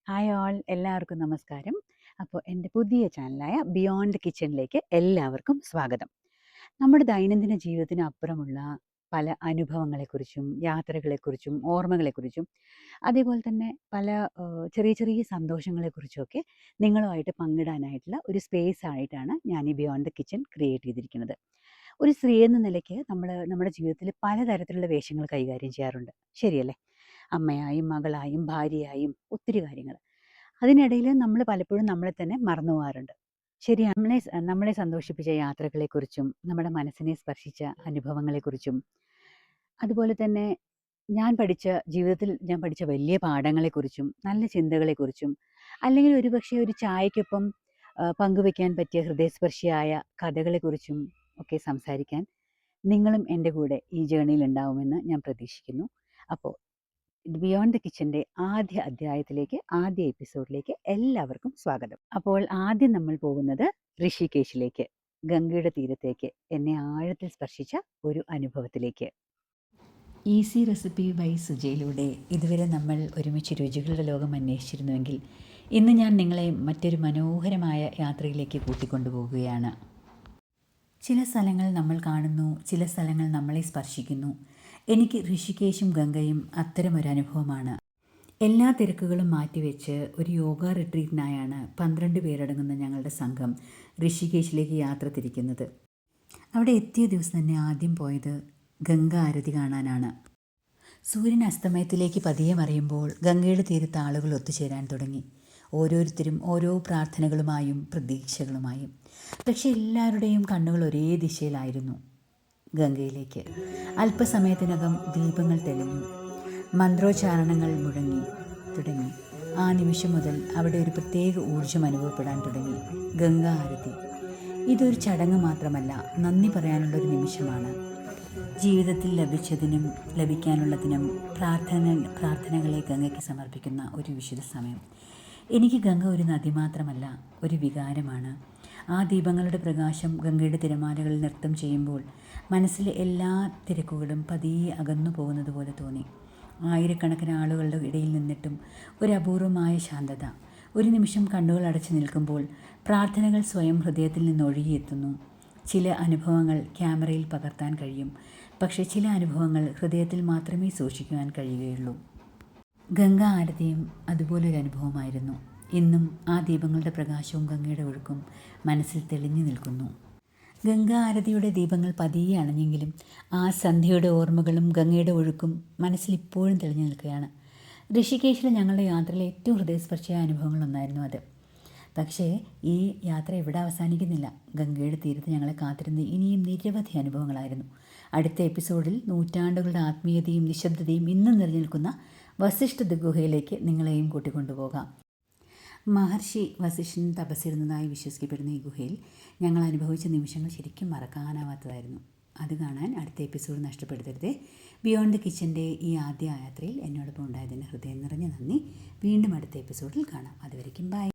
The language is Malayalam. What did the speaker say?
ഹായ് ഓൾ, എല്ലാവർക്കും നമസ്കാരം. അപ്പോൾ എൻ്റെ പുതിയ ചാനലായ ബിയോണ്ട് കിച്ചണിലേക്ക് എല്ലാവർക്കും സ്വാഗതം. നമ്മുടെ ദൈനംദിന ജീവിതത്തിന് അപ്പുറമുള്ള പല അനുഭവങ്ങളെക്കുറിച്ചും യാത്രകളെക്കുറിച്ചും ഓർമ്മകളെക്കുറിച്ചും അതേപോലെ തന്നെ പല ചെറിയ ചെറിയ സന്തോഷങ്ങളെക്കുറിച്ചുമൊക്കെ നിങ്ങളുമായിട്ട് പങ്കിടാനായിട്ടുള്ള ഒരു സ്പേസ് ആയിട്ടാണ് ഞാൻ ഈ ബിയോണ്ട് കിച്ചൺ ക്രിയേറ്റ് ചെയ്തിരിക്കുന്നത്. ഒരു സ്ത്രീ എന്ന നിലയ്ക്ക് നമ്മുടെ ജീവിതത്തിൽ പലതരത്തിലുള്ള വേഷങ്ങൾ കൈകാര്യം ചെയ്യാറുണ്ട്, ശരിയല്ലേ? അമ്മയായും മകളായും ഭാര്യയായും ഒത്തിരി കാര്യങ്ങൾ. അതിനിടയിൽ നമ്മൾ പലപ്പോഴും നമ്മളെ തന്നെ മറന്നു പോകാറുണ്ട്. ശരിയാണ്. നമ്മളെ സന്തോഷിപ്പിച്ച യാത്രകളെക്കുറിച്ചും നമ്മുടെ മനസ്സിനെ സ്പർശിച്ച അനുഭവങ്ങളെക്കുറിച്ചും അതുപോലെ തന്നെ ജീവിതത്തിൽ ഞാൻ പഠിച്ച വലിയ പാഠങ്ങളെക്കുറിച്ചും നല്ല ചിന്തകളെക്കുറിച്ചും അല്ലെങ്കിൽ ഒരുപക്ഷെ ഒരു ചായക്കൊപ്പം പങ്കുവെക്കാൻ പറ്റിയ ഹൃദയസ്പർശിയായ കഥകളെക്കുറിച്ചും ഒക്കെ സംസാരിക്കാൻ നിങ്ങളും എൻ്റെ കൂടെ ഈ ജേണിയിൽ ഉണ്ടാവുമെന്ന് ഞാൻ പ്രതീക്ഷിക്കുന്നു. അപ്പോൾ ബിയോണ്ട് ദ കിച്ചൻ്റെ ആദ്യ അധ്യായത്തിലേക്ക്, ആദ്യ എപ്പിസോഡിലേക്ക് എല്ലാവർക്കും സ്വാഗതം. അപ്പോൾ ആദ്യം നമ്മൾ പോകുന്നത് ഋഷികേശിലേക്ക്, ഗംഗയുടെ തീരത്തേക്ക്, എന്നെ ആഴത്തിൽ സ്പർശിച്ച ഒരു അനുഭവത്തിലേക്ക്. ഈസി റെസിപ്പി ബൈ സുജയിലൂടെ ഇതുവരെ നമ്മൾ ഒരുമിച്ച് രുചികളുടെ ലോകം അന്വേഷിച്ചിരുന്നുവെങ്കിൽ ഇന്ന് ഞാൻ നിങ്ങളെ മറ്റൊരു മനോഹരമായ യാത്രയിലേക്ക് കൂട്ടിക്കൊണ്ടുപോകുകയാണ്. ചില സ്ഥലങ്ങൾ നമ്മൾ കാണുന്നു, ചില സ്ഥലങ്ങൾ നമ്മളെ സ്പർശിക്കുന്നു. എനിക്ക് ഋഷികേശും ഗംഗയും അത്തരമൊരു അനുഭവമാണ്. എല്ലാ തിരക്കുകളും മാറ്റിവെച്ച് ഒരു യോഗ റിട്രീറ്റിനായാണ് 12 പേരടങ്ങുന്ന ഞങ്ങളുടെ സംഘം ഋഷികേശിലേക്ക് യാത്ര തിരിക്കുന്നത്. അവിടെ എത്തിയ ദിവസം തന്നെ ആദ്യം പോയത് ഗംഗ ആരതി കാണാനാണ്. സൂര്യൻ അസ്തമയത്തിലേക്ക് പതിയെ മറിയുമ്പോൾ ഗംഗയുടെ തീരത്ത് ആളുകൾ ഒത്തുചേരാൻ തുടങ്ങി. ഓരോരുത്തരും ഓരോ പ്രാർത്ഥനകളുമായും പ്രതീക്ഷകളുമായും. പക്ഷെ എല്ലാവരുടെയും കണ്ണുകൾ ഒരേ ദിശയിലായിരുന്നു, ഗംഗയിലേക്ക്. അല്പസമയത്തിനകം ദീപങ്ങൾ തെളിഞ്ഞു, മന്ത്രോച്ചാരണങ്ങൾ മുഴങ്ങി തുടങ്ങി. ആ നിമിഷം മുതൽ അവിടെ ഒരു പ്രത്യേക ഊർജ്ജം അനുഭവപ്പെടാൻ തുടങ്ങി. ഗംഗാ ആരതി ഇതൊരു ചടങ്ങ് മാത്രമല്ല, നന്ദി പറയാനുള്ളൊരു നിമിഷമാണ്. ജീവിതത്തിൽ ലഭിച്ചതിനും ലഭിക്കാനുള്ളതിനും പ്രാർത്ഥനകളെ ഗംഗയ്ക്ക് സമർപ്പിക്കുന്ന ഒരു വിശുദ്ധ സമയം. എനിക്ക് ഗംഗ ഒരു നദി മാത്രമല്ല, ഒരു വികാരമാണ്. ആ ദീപങ്ങളുടെ പ്രകാശം ഗംഗയുടെ തിരമാലകളിൽ നൃത്തം ചെയ്യുമ്പോൾ മനസ്സിലെ എല്ലാ തിരക്കുകളും പതിയെ അകന്നു പോകുന്നത് പോലെ തോന്നി. ആയിരക്കണക്കിന് ആളുകളുടെ ഇടയിൽ നിന്നിട്ടും ഒരു അപൂർവമായ ശാന്തത. ഒരു നിമിഷം കണ്ണുകൾ അടച്ചു നിൽക്കുമ്പോൾ പ്രാർത്ഥനകൾ സ്വയം ഹൃദയത്തിൽ നിന്ന് ഒഴുകിയെത്തുന്നു. ചില അനുഭവങ്ങൾ ക്യാമറയിൽ പകർത്താൻ കഴിയും, പക്ഷേ ചില അനുഭവങ്ങൾ ഹൃദയത്തിൽ മാത്രമേ സൂക്ഷിക്കുവാൻ കഴിയുകയുള്ളൂ. ഗംഗാ ആരതിയും അതുപോലൊരു അനുഭവമായിരുന്നു. ഇന്നും ആ ദീപങ്ങളുടെ പ്രകാശവും ഗംഗയുടെ ഒഴുക്കും മനസ്സിൽ തെളിഞ്ഞു നിൽക്കുന്നു. ഗംഗാ ആരതിയുടെ ദീപങ്ങൾ പതിയെ അണഞ്ഞെങ്കിലും ആ സന്ധ്യയുടെ ഓർമ്മകളും ഗംഗയുടെ ഒഴുക്കും മനസ്സിൽ ഇപ്പോഴും തെളിഞ്ഞു നിൽക്കുകയാണ്. ഋഷികേശിലെ ഞങ്ങളുടെ യാത്രയിലെ ഏറ്റവും ഹൃദയസ്പർശിയായ അനുഭവങ്ങളൊന്നായിരുന്നു അത്. പക്ഷേ ഈ യാത്ര ഇവിടെ അവസാനിക്കുന്നില്ല. ഗംഗയുടെ തീരത്ത് ഞങ്ങളെ കാത്തിരുന്ന ഇനിയും നിരവധി അനുഭവങ്ങളായിരുന്നു. അടുത്ത എപ്പിസോഡിൽ നൂറ്റാണ്ടുകളുടെ ആത്മീയതയും നിശബ്ദതയും ഇന്നും നിറഞ്ഞു നിൽക്കുന്ന വസിഷ്ഠ ഗുഹയിലേക്ക് നിങ്ങളെയും കൂട്ടിക്കൊണ്ടുപോകാം. മഹർഷി വസിഷ്ഠൻ തപസ്സിരുന്നതായി വിശ്വസിക്കപ്പെടുന്ന ഈ ഗുഹയിൽ ഞങ്ങൾ അനുഭവിച്ച നിമിഷങ്ങൾ ശരിക്കും മറക്കാനാവാത്തതായിരുന്നു. അത് കാണാൻ അടുത്ത എപ്പിസോഡ് നഷ്ടപ്പെടുത്തരുതേ. ബിയോണ്ട് ദ കിച്ചൻ്റെ ഈ ആദ്യ യാത്രയിൽ എന്നോടൊപ്പം ഉണ്ടായതിന് ഹൃദയം നിറഞ്ഞ നന്ദി. വീണ്ടും അടുത്ത എപ്പിസോഡിൽ കാണാം. അതുവരയ്ക്കും ബൈ.